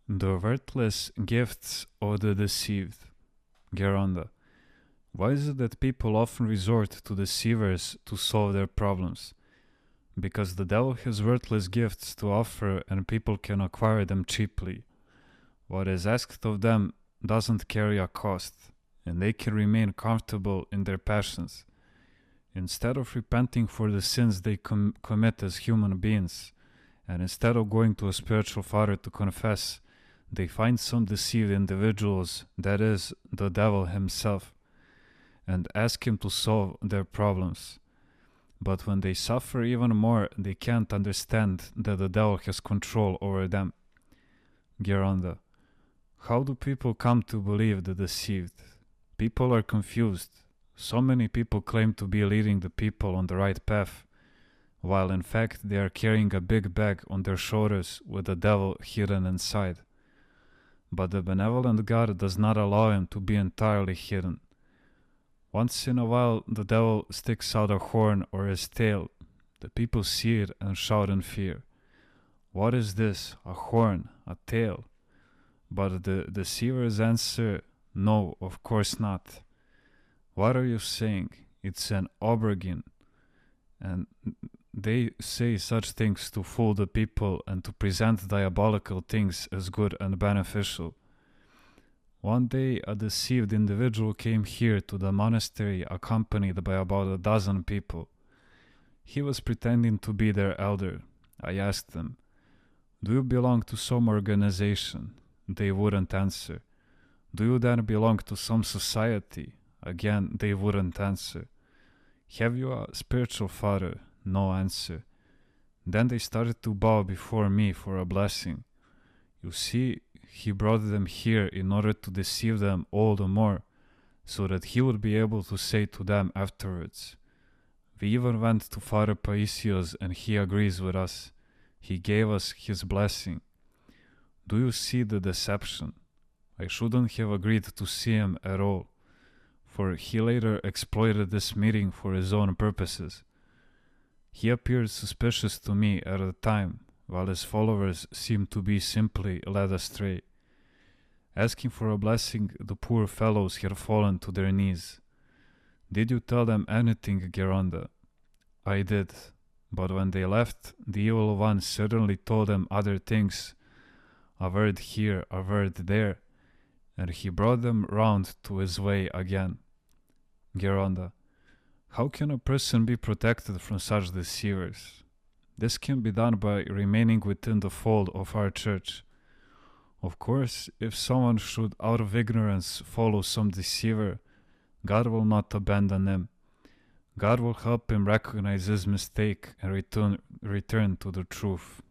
The worthless gifts of the deceived. Geronda. Why is it that people often resort to deceivers to solve their problems? Because the devil has worthless gifts to offer and people can acquire them cheaply. What is asked of them doesn't carry a cost, and they can remain comfortable in their passions. Instead of repenting for the sins they commit as human beings, and instead of going to a spiritual father to confess, they find some deceived individuals, that is, the devil himself, and ask him to solve their problems. But when they suffer even more, they can't understand that the devil has control over them. Geronda. How do people come to believe the deceived? People are confused. So many people claim to be leading the people on the right path, while in fact they are carrying a big bag on their shoulders with the devil hidden inside. But the benevolent God does not allow him to be entirely hidden. Once in a while the devil sticks out a horn or his tail. The people see it and shout in fear. What is this? A horn? A tail? But the deceivers answer, no, of course not. What are you saying? It's an aubergine. And they say such things to fool the people and to present diabolical things as good and beneficial. One day a deceived individual came here to the monastery accompanied by about a dozen people. He was pretending to be their elder. I asked them, "Do you belong to some organization?" They wouldn't answer. "Do you then belong to some society?" Again, they wouldn't answer. "Have you a spiritual father?" No answer. Then they started to bow before me for a blessing. You see, he brought them here in order to deceive them all the more, so that he would be able to say to them afterwards. We even went to Father Paisios and he agrees with us. He gave us his blessing. Do you see the deception? I shouldn't have agreed to see him at all, for he later exploited this meeting for his own purposes. He appeared suspicious to me at the time, while his followers seemed to be simply led astray. Asking for a blessing, the poor fellows had fallen to their knees. Did you tell them anything, Geronda? I did, but when they left, the evil one certainly told them other things, a word here, a word there, and he brought them round to his way again. Geronda. How can a person be protected from such deceivers? This can be done by remaining within the fold of our church. Of course, if someone should out of ignorance follow some deceiver, God will not abandon him. God will help him recognize his mistake and return to the truth.